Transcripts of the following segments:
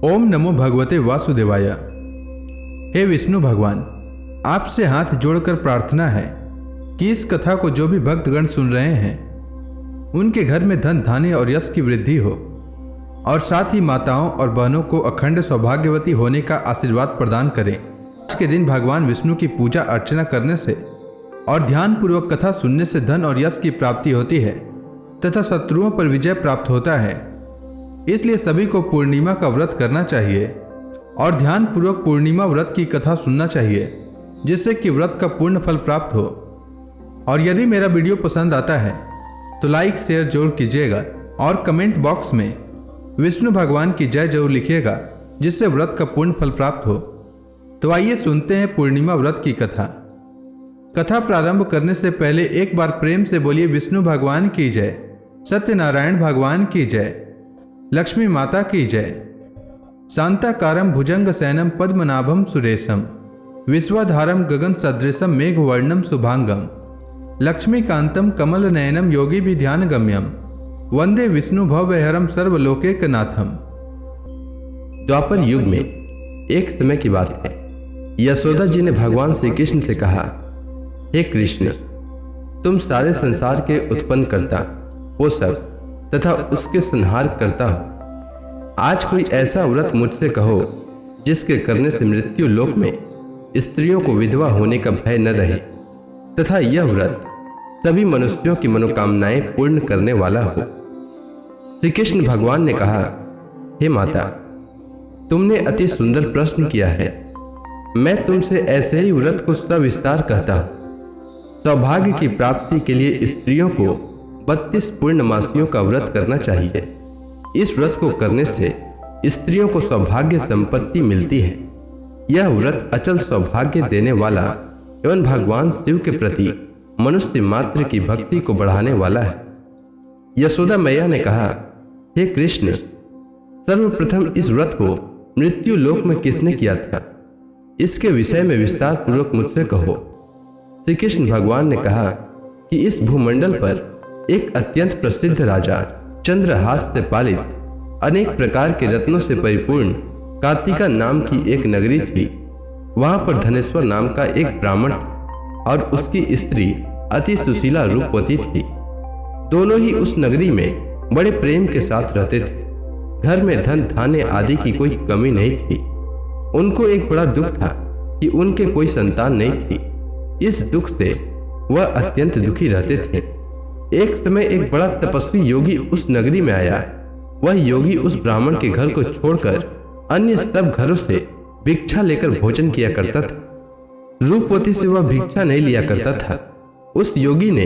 ओम नमो भगवते वासुदेवाय। हे विष्णु भगवान, आपसे हाथ जोड़कर प्रार्थना है कि इस कथा को जो भी भक्तगण सुन रहे हैं उनके घर में धन धान्य और यश की वृद्धि हो, और साथ ही माताओं और बहनों को अखंड सौभाग्यवती होने का आशीर्वाद प्रदान करें। आज के दिन भगवान विष्णु की पूजा अर्चना करने से और ध्यान पूर्वक कथा सुनने से धन और यश की प्राप्ति होती है तथा शत्रुओं पर विजय प्राप्त होता है। इसलिए सभी को पूर्णिमा का व्रत करना चाहिए और ध्यान पूर्वक पूर्णिमा व्रत की कथा सुनना चाहिए, जिससे कि व्रत का पूर्ण फल प्राप्त हो। और यदि मेरा वीडियो पसंद आता है तो लाइक शेयर जरूर कीजिएगा और कमेंट बॉक्स में विष्णु भगवान की जय जरूर लिखिएगा, जिससे व्रत का पूर्ण फल प्राप्त हो। तो आइए सुनते हैं पूर्णिमा व्रत की कथा। कथा प्रारंभ करने से पहले एक बार प्रेम से बोलिए विष्णु भगवान की जय, सत्यनारायण भगवान की जय, लक्ष्मी माता की जय। शांताकारं भुजंग सैनम पद्मनाभम सुरेशम, विश्वाधारम गगन सदृशम मेघवर्णम शुभांगम, लक्ष्मीकांतम कमल नयनम योगी भी ध्यान गम्यम, वंदे विष्णु भवहरम सर्वलोकैकनाथम। द्वापर युग में एक समय की बात है। यशोदा जी ने भगवान श्री कृष्ण से कहा, हे कृष्ण, तुम सारे संसार के उत्पन्न करता, पोषक तथा उसके संहार करता हो। आज कोई ऐसा व्रत मुझसे कहो जिसके करने से मृत्यु लोक में स्त्रियों को विधवा होने का भय न रहे तथा यह व्रत सभी मनुष्यों की मनोकामनाएं पूर्ण करने वाला हो। श्री कृष्ण भगवान ने कहा, हे माता, तुमने अति सुंदर प्रश्न किया है। मैं तुमसे ऐसे ही व्रत को सविस्तार कहता हूँ। सौभाग्य की प्राप्ति के लिए स्त्रियों को 32 पूर्णमासियों का व्रत करना चाहिए। इस व्रत को करने से स्त्रियों को सौभाग्य संपत्ति मिलती है। यह व्रत अचल सौभाग्य देने वाला एवं भगवान शिव के प्रति मनुष्य मात्र की भक्ति को बढ़ाने वाला है। यशोदा मैया ने कहा, हे कृष्ण, सर्वप्रथम इस व्रत को मृत्यु लोक में किसने किया था? इसके विषय में विस्तार पूर्वक मुझसे कहो। श्री कृष्ण भगवान ने कहा कि इस भूमंडल पर एक अत्यंत प्रसिद्ध राजा चंद्रहास से पालित अनेक प्रकार के रत्नों से परिपूर्ण कार्तिका नाम की एक नगरी थी। वहां पर धनेश्वर नाम का एक ब्राह्मण था और उसकी स्त्री अति सुशीला रूपवती थी। दोनों ही उस नगरी में बड़े प्रेम के साथ रहते थे। घर में धन धान्य आदि की कोई कमी नहीं थी। उनको एक बड़ा दुख था कि उनके कोई संतान नहीं थी। इस दुख से वह अत्यंत दुखी रहते थे। एक समय एक बड़ा तपस्वी योगी उस नगरी में आया। वह योगी उस ब्राह्मण के घर को छोड़कर अन्य सब घरों से भिक्षा लेकर भोजन किया करता था। रूपवती से वह भिक्षा नहीं लिया करता था। उस योगी ने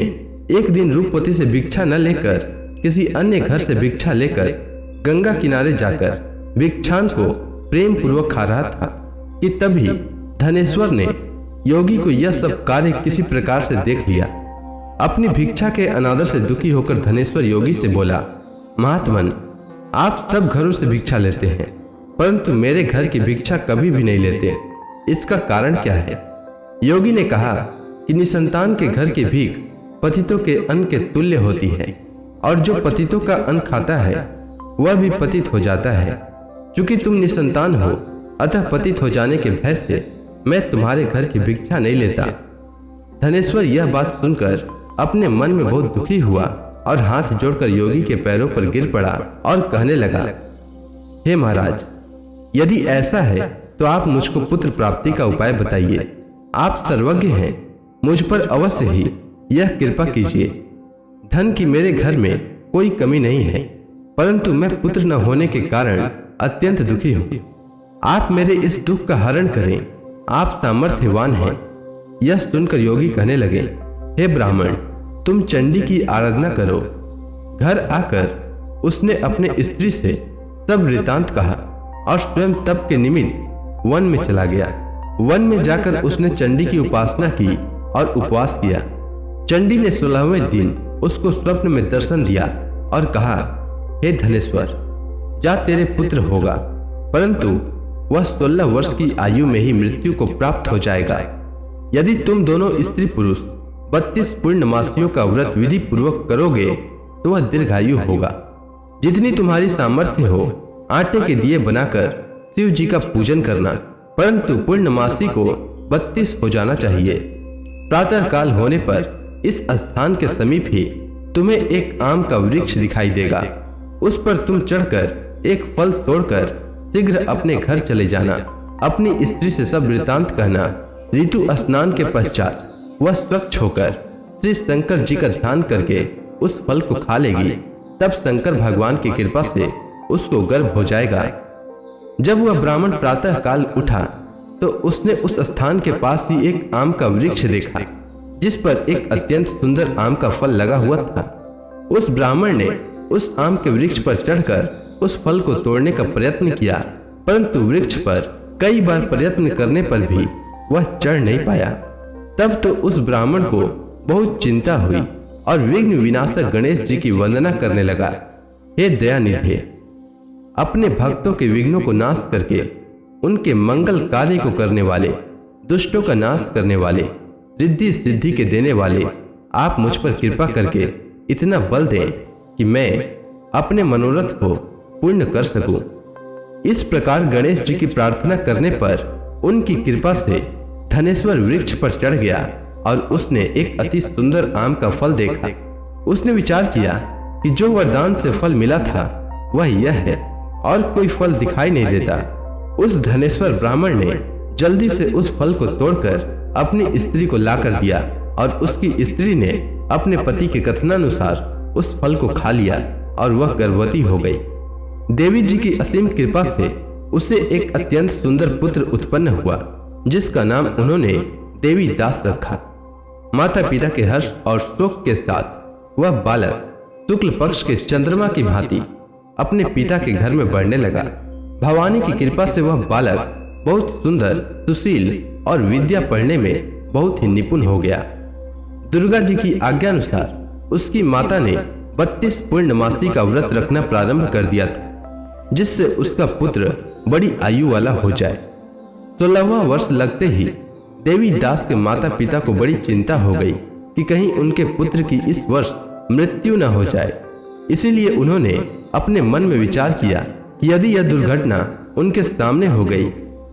एक दिन रूपवती से भिक्षा न लेकर किसी अन्य घर से भिक्षा लेकर गंगा किनारे जाकर भिक्षान को प्रेम पूर्वक खा रहा था कि तभी धनेश्वर ने योगी को यह सब कार्य किसी प्रकार से देख लिया। अपनी भिक्षा के अनादर से दुखी होकर धनेश्वर योगी से बोला, महात्मन, आप सब घरों से भिक्षा लेते हैं परंतु मेरे घर की भिक्षा कभी भी नहीं लेते। इसका कारण क्या है? योगी ने कहा कि निसंतान के घर की भीख पतितों के अन्न के तुल्य होती है और जो पतितों का अन्न खाता है वह भी पतित हो जाता है। चूंकि तुम निसंतान हो अतः पतित हो जाने के भय से मैं तुम्हारे घर की भिक्षा नहीं लेता। धनेश्वर यह बात सुनकर अपने मन में बहुत दुखी हुआ और हाथ जोड़कर योगी के पैरों पर गिर पड़ा और कहने लगा, हे महाराज, यदि ऐसा है तो आप मुझको पुत्र प्राप्ति का उपाय बताइए। आप सर्वज्ञ हैं, मुझ पर अवश्य ही यह कृपा कीजिए। धन की मेरे घर में कोई कमी नहीं है परंतु मैं पुत्र न होने के कारण अत्यंत दुखी हूँ। आप मेरे इस दुख का हरण करें, आप सामर्थ्यवान हैं। यह सुनकर योगी कहने लगे, हे ब्राह्मण, तुम चंडी की आराधना करो। घर आकर उसने अपने स्त्री से सब वृतांत कहा और स्वयं तप के निमित्त वन में चला गया। वन में जाकर उसने चंडी की उपासना की और उपवास किया। चंडी ने 16वें दिन उसको स्वप्न में दर्शन दिया और कहा, हे धनेश्वर, जा तेरे पुत्र होगा परंतु वह 16 वर्ष की आयु में ही मृत्यु को प्राप्त हो जाएगा। यदि तुम दोनों स्त्री पुरुष 32 पूर्णमासियों का व्रत विधि पूर्वक करोगे तो वह दीर्घायु होगा। जितनी तुम्हारी सामर्थ्य हो आटे के दिए बनाकर शिव जी का पूजन करना, परंतु पूर्णमासी को 32 हो जाना चाहिए। प्रातः काल होने पर इस स्थान के समीप ही तुम्हें एक आम का वृक्ष दिखाई देगा। उस पर तुम चढ़कर एक फल तोड़कर शीघ्र अपने घर चले जाना। अपनी स्त्री से सब वृतांत कहना। ऋतु स्नान के पश्चात वह स्वच्छ होकर श्री शंकर जी का ध्यान करके उस फल को खा लेगी। तब शंकर भगवान की कृपा से उसको गर्भ हो जाएगा। जब वह ब्राह्मण प्रातः काल उठा तो उसने उस स्थान के पास ही एक आम का वृक्ष देखा, जिस पर एक अत्यंत सुंदर आम का फल लगा हुआ था। उस ब्राह्मण ने उस आम के वृक्ष पर चढ़कर उस फल को तोड़ने का प्रयत्न किया, परंतु वृक्ष पर कई बार प्रयत्न करने पर भी वह चढ़ नहीं पाया। तब तो उस ब्राह्मण को बहुत चिंता हुई और विघ्न विनाशक गणेश जी की वंदना करने लगा। हे दयानिधि, अपने भक्तों के विघ्नों को नाश करके उनके मंगल कार्य को करने वाले, दुष्टों का नाश करने वाले, रिद्धि सिद्धि के देने वाले, आप मुझ पर कृपा करके इतना बल दें कि मैं अपने मनोरथ को पूर्ण कर सकूं। इस प्रकार गणेश जी की प्रार्थना करने पर उनकी कृपा से धनेश्वर वृक्ष पर चढ़ गया और उसने एक अति सुंदर आम का फल देखा। उसने विचार किया कि जो वरदान से फल मिला था वह यह है और कोई फल दिखाई नहीं देता। उस धनेश्वर ब्राह्मण ने जल्दी से उस फल को तोड़कर अपनी स्त्री को लाकर दिया और उसकी स्त्री ने अपने पति के कथनानुसार उस फल को खा लिया और वह गर्भवती हो गई। देवी जी की असीम कृपा से उसे एक अत्यंत सुंदर पुत्र उत्पन्न हुआ, जिसका नाम उन्होंने देवी दास रखा। माता पिता के हर्ष और शोक के साथ वह बालक शुक्ल पक्ष के चंद्रमा की भांति अपने पिता के घर में बढ़ने लगा। भवानी की कृपा से वह बालक बहुत सुंदर, सुशील और विद्या पढ़ने में बहुत ही निपुण हो गया। दुर्गा जी की आज्ञानुसार उसकी माता ने 32 पूर्णमासी का व्रत रखना प्रारंभ कर दिया था, जिससे उसका पुत्र बड़ी आयु वाला हो जाए। 16वां वर्ष लगते ही देवी दास के माता पिता को बड़ी चिंता हो गई कि कहीं उनके पुत्र की इस वर्ष मृत्यु न हो जाए। इसीलिए उन्होंने अपने मन में विचार किया कि यदि यह दुर्घटना उनके सामने हो गई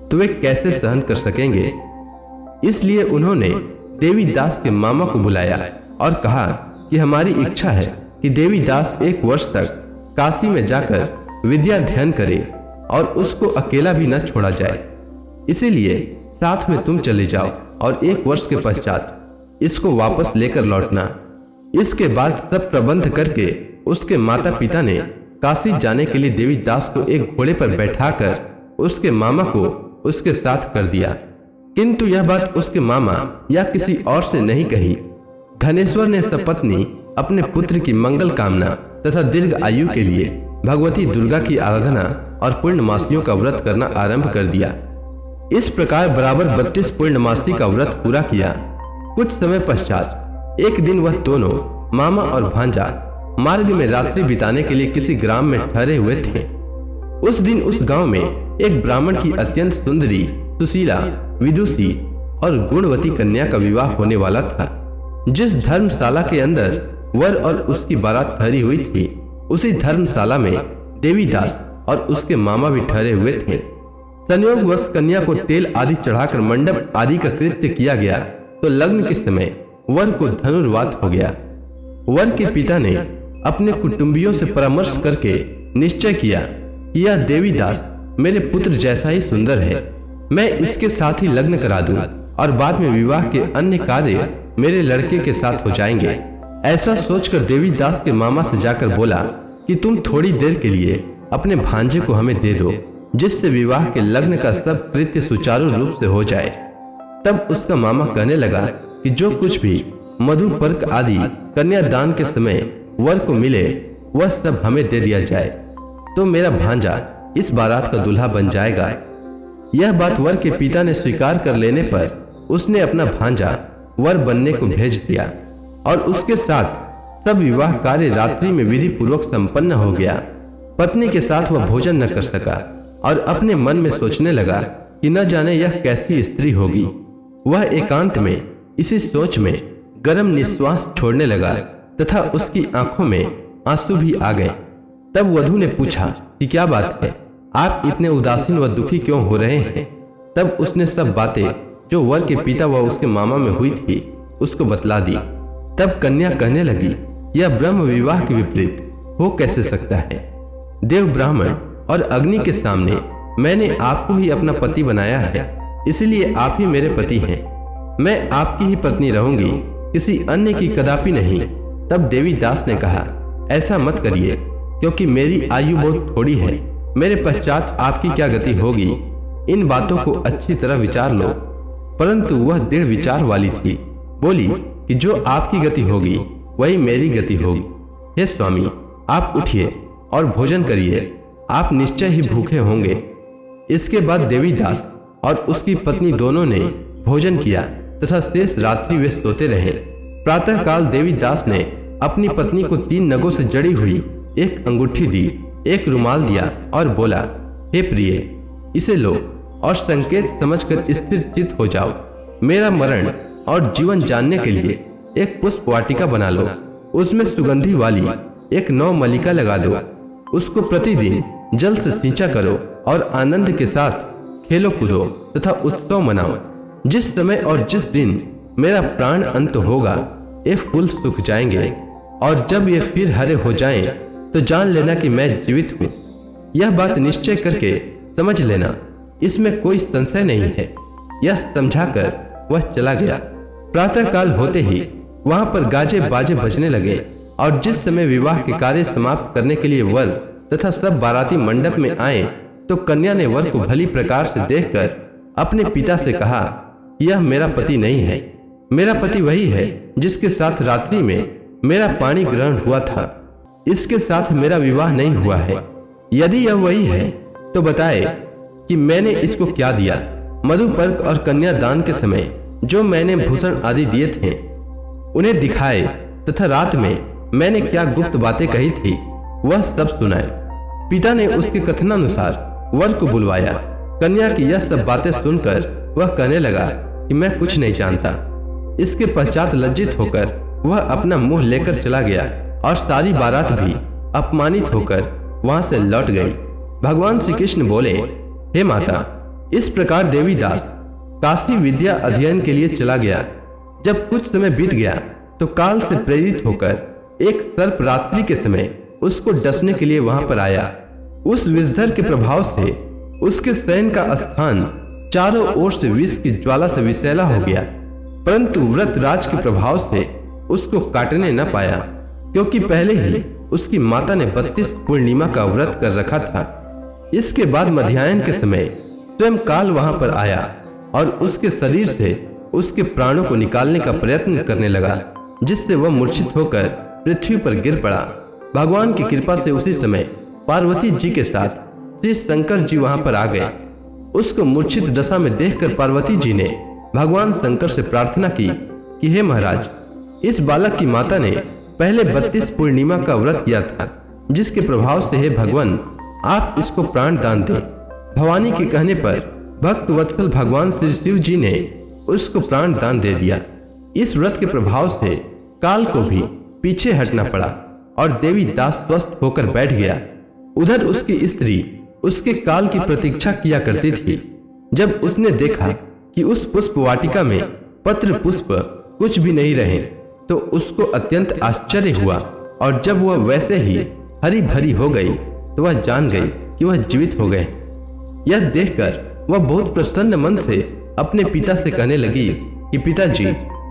तो वे कैसे सहन कर सकेंगे। इसलिए उन्होंने देवी दास के मामा को बुलाया और कहा कि हमारी इच्छा है कि देवी दास 1 वर्ष तक काशी में जाकर विद्या अध्ययन करे और उसको अकेला भी न छोड़ा जाए। इसीलिए साथ में तुम चले जाओ और 1 वर्ष के पश्चात इसको वापस लेकर लौटना। इसके बाद सब प्रबंध करके उसके माता पिता ने काशी जाने के लिए देवी दास को एक घोड़े पर बैठाकर उसके मामा को उसके साथ कर दिया। किंतु यह बात उसके मामा या किसी और से नहीं कही। धनेश्वर ने सपत्नी अपने पुत्र की मंगल कामना तथा दीर्घ आयु के लिए भगवती दुर्गा की आराधना और पूर्णमासियों का व्रत करना आरंभ कर दिया। इस प्रकार बराबर 32 पूर्णमासी का व्रत पूरा किया। कुछ समय पश्चात एक दिन वह दोनों मामा और भांजा मार्ग में रात्रि बिताने के लिए किसी ग्राम में ठहरे हुए थे। उस दिन उस गांव में एक ब्राह्मण की अत्यंत सुंदरी, सुशीला, विदुषी और गुणवती कन्या का विवाह होने वाला था। जिस धर्मशाला के अंदर वर और उसकी बारात ठहरी हुई थी, उसी धर्मशाला में देवीदास और उसके मामा भी ठहरे हुए थे। संयोगवश कन्या को तेल आदि चढ़ाकर मंडप आदि का कृत्य किया गया तो लग्न के समय वर को धनुर्वात हो गया। वर के पिता ने अपने कुटुंबियों से परामर्श करके निश्चय किया कि यह देवीदास मेरे पुत्र जैसा ही सुंदर है, मैं इसके साथ ही लग्न करा दूं और बाद में विवाह के अन्य कार्य मेरे लड़के के साथ हो जाएंगे। ऐसा सोचकर देवीदास के मामा से जाकर बोला कि तुम थोड़ी देर के लिए अपने भांजे को हमें दे दो, जिससे विवाह के लग्न का सब कृत्य सुचारू रूप से हो जाए। तब उसका मामा कहने लगा कि जो कुछ भी मधुपर्क आदि कन्यादान के समय वर को मिले वह सब हमें दे दिया जाए, तो मेरा भांजा इस बारात का दूल्हा बन जाएगा। यह बात वर के पिता ने स्वीकार कर लेने पर उसने अपना भांजा वर बनने को भेज दिया और उसके साथ सब विवाह कार्य रात्रि में विधि पूर्वक संपन्न हो गया। पत्नी के साथ वह भोजन न कर सका और अपने मन में सोचने लगा कि न जाने यह कैसी स्त्री होगी। वह एकांत में इसी सोच में गर्म निश्वास छोड़ने लगा तथा उसकी आंखों में आंसू भी आ गए। तब वधू ने पूछा कि क्या बात है, आप इतने उदासीन व दुखी क्यों हो रहे हैं? तब उसने सब बातें जो वर के पिता व उसके मामा में हुई थी उसको बतला दी। तब कन्या कहने लगी, यह ब्रह्म विवाह के विपरीत हो कैसे सकता है? देव, ब्राह्मण और अग्नि के सामने मैंने आपको ही अपना पति बनाया है, इसलिए आप ही मेरे पति हैं। मैं आपकी ही पत्नी रहूंगी, किसी अन्य की कदापि नहीं। तब देवी दास ने कहा, ऐसा मत करिए, क्योंकि मेरी आयु बहुत थोड़ी है। मेरे पश्चात आपकी क्या गति होगी, इन बातों को अच्छी तरह विचार लो। परंतु वह दृढ़ विचार वाली थी। बोली कि जो आपकी गति होगी वही मेरी गति होगी। हे स्वामी, आप उठिए और भोजन करिए, आप निश्चय ही भूखे होंगे। इसके बाद देवी दास और उसकी पत्नी दोनों ने भोजन किया तथा शेष रात्रि वे सोते रहे। प्रातःकाल देवी दास ने अपनी पत्नी को 3 नगों से जड़ी हुई एक अंगूठी दी, एक रुमाल दिया और बोला, हे प्रिय, इसे लो और संकेत समझकर स्थिर चित्त हो जाओ। मेरा मरण और जीवन जानने के लिए एक पुष्प वाटिका बना लो, उसमें सुगंधी वाली एक नौ मलिका लगा दो। उसको प्रतिदिन जल से सींचा करो और आनंद के साथ खेलो कूदो तथा उत्सव मनाओ। जिस समय और जिस दिन मेरा प्राण अंत होगा, ये फूल सूख जाएंगे, और जब ये फिर हरे हो जाएं, तो जान लेना कि मैं जीवित हूँ। यह बात निश्चय करके समझ लेना, इसमें कोई संशय नहीं है। यह समझाकर वह चला गया। प्रातःकाल होते ही वहां पर गाजे बाजे बजने लगे, और जिस समय विवाह के कार्य समाप्त करने के लिए वर तथा सब बाराती मंडप में आए, तो कन्या ने वर को भली प्रकार से देखकर अपने पिता से कहा, यह मेरा पति नहीं है। मेरा पति वही है जिसके साथ रात्रि में मेरा पानी ग्रहण हुआ था। इसके साथ मेरा विवाह नहीं हुआ है। यदि यह वही है तो बताए कि मैंने इसको क्या दिया। मधुपर्क और कन्यादान के समय जो मैंने भूषण आदि दिए थे उन्हें दिखाए, तथा रात में मैंने क्या गुप्त बातें कही थी वह सब सुनाए। पिता ने उसके कथनानुसार वर को बुलवाया। कन्या की यह सब बातें सुनकर वह कहने लगा कि मैं कुछ नहीं जानता। इसके पश्चात लज्जित होकर वह अपना मुंह लेकर चला गया, और सारी बारात भी अपमानित होकर वहां से लौट गई। भगवान श्री कृष्ण बोले, हे माता, इस प्रकार देवीदास काशी विद्या अध्ययन के लिए चला गया। जब कुछ समय बीत गया तो काल से प्रेरित होकर एक सर्प रात्रि के समय उसको डसने के लिए वहां पर आया। उस विषधर के प्रभाव से उसके शयन का स्थान चारों ओर से विष की ज्वाला से विषैला हो गया, परंतु व्रतराज के प्रभाव से उसको काटने न पाया, क्योंकि पहले ही उसकी माता ने 32 पूर्णिमा का व्रत कर रखा था। इसके बाद मध्याह्न के समय स्वयं काल वहां पर आया और उसके शरीर से उसके प्राणों को निकालने का प्रयत्न करने लगा, जिससे वह मूर्छित होकर पृथ्वी पर गिर पड़ा। भगवान की कृपा से उसी समय पार्वती जी के साथ श्री शंकर जी वहां पर आ गए। उसको मूर्छित दशा में देखकर पार्वती जी ने भगवान शंकर से प्रार्थना की कि हे महाराज, इस बालक की माता ने पहले 32 पूर्णिमा का व्रत किया था, जिसके प्रभाव से हे भगवान आप इसको प्राण दान दें। भवानी के कहने पर भक्त वत्सल भगवान श्री शिव जी ने उसको प्राण दान दे दिया। इस व्रत के प्रभाव से काल को भी पीछे हटना पड़ा और देवी दास स्वस्थ होकर बैठ गया। उधर उसकी स्त्री उसके काल की प्रतीक्षा किया करती थी। जब उसने देखा कि उस पुष्प वाटिका में पत्र पुष्प कुछ भी नहीं रहे, तो उसको अत्यंत आश्चर्य हुआ, और जब वह वैसे ही हरी भरी हो गई तो वह जान गई कि वह जीवित हो गए। यह देखकर वह बहुत प्रसन्न मन से अपने पिता से कहने लगी कि पिताजी,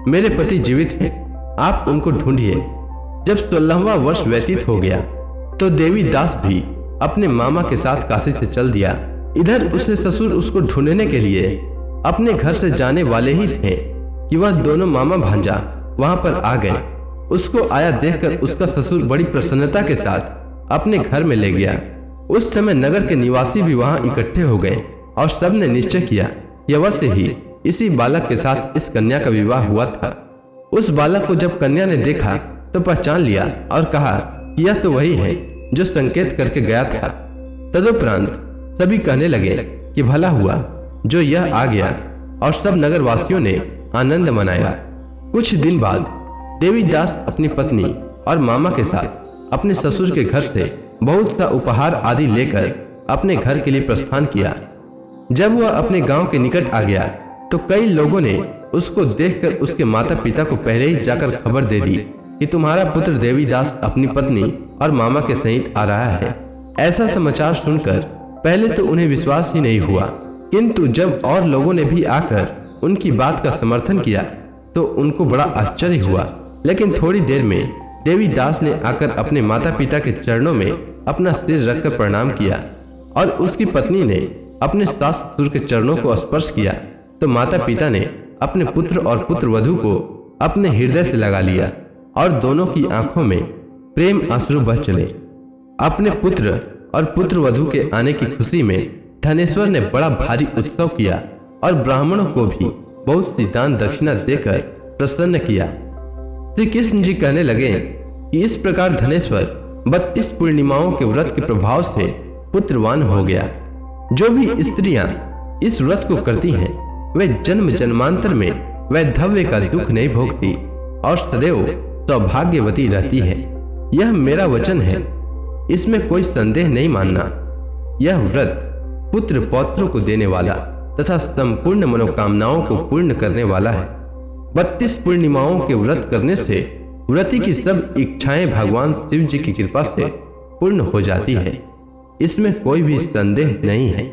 मेरे पति जीवित हैं, आप उनको ढूंढिए। जब 16वां वर्ष व्यतीत हो गया तो देवी दास भी अपने मामा के साथ काशी से चल दिया। इधर उसके ससुर उसको ढूंढने के लिए अपने घर से जाने वाले ही थे कि वह दोनों मामा भांजा वहां पर आ गए। उसको आया देखकर उसका ससुर बड़ी प्रसन्नता के साथ अपने घर में ले गया। उस समय नगर के निवासी भी वहां इकट्ठे हो गए और सबने निश्चय किया कि अवश्य ही इसी बालक के साथ इस कन्या का विवाह हुआ था। उस बालक को जब कन्या ने देखा तो पहचान लिया और कहा कि यह तो वही है जो संकेत करके गया था। तदुपरांत सभी कहने लगे कि भला हुआ जो यह आ गया, और सब नगरवासियों ने आनंद मनाया। कुछ दिन बाद देवीदास अपनी पत्नी और मामा के साथ अपने ससुर के घर से बहुत सा उपहार आदि लेकर अपने घर के लिए प्रस्थान किया। जब वह अपने गांव के निकट आ गया तो कई लोगों ने उसको देखकर उसके माता पिता को पहले ही जाकर खबर दे दी कि तुम्हारा पुत्र देवीदास अपनी पत्नी और मामा के सहित आ रहा है। ऐसा समाचार सुनकर पहले तो उन्हें विश्वास ही नहीं हुआ, किंतु जब और लोगों ने भी आकर उनकी बात का समर्थन किया तो उनको बड़ा आश्चर्य हुआ। लेकिन थोड़ी देर में देवीदास ने आकर अपने माता पिता के चरणों में अपना सिर रखकर प्रणाम किया और उसकी पत्नी ने अपने सास ससुर के चरणों को स्पर्श किया तो माता पिता ने अपने पुत्र और पुत्र वधू को अपने हृदय से लगा लिया और दोनों की आंखों में प्रेम आंसू बह चले। अपने पुत्र और पुत्र वधू के आने की खुशी में धनेश्वर ने बड़ा भारी उत्सव किया और ब्राह्मणों को भी बहुत सी दान दक्षिणा देकर प्रसन्न किया। श्री कृष्ण जी कहने लगे कि इस प्रकार धनेश्वर 32 पूर्णिमाओं के व्रत के प्रभाव से पुत्रवान हो गया। जो भी स्त्रियां इस व्रत को करती हैं वे जन्म जन्मांतर में वैधव्य का दुख नहीं भोगती और सदैव सौभाग्यवती रहती है। यह मेरा वचन है, इसमें कोई संदेह नहीं मानना। यह व्रत पुत्र पौत्रों को देने वाला तथा संपूर्ण मनोकामनाओं को पूर्ण करने वाला है। 32 पूर्णिमाओं के व्रत करने से व्रती की सब इच्छाएं भगवान शिव जी की कृपा से पूर्ण हो जाती है, इसमें कोई भी संदेह नहीं है।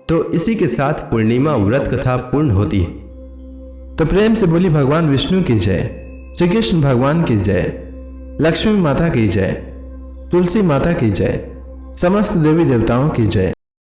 तो इसी के साथ पूर्णिमा व्रत कथा पूर्ण होती है। तो प्रेम से बोली भगवान विष्णु की जय, श्री कृष्ण भगवान की जय, लक्ष्मी माता की जय, तुलसी माता की जय, समस्त देवी देवताओं की जय।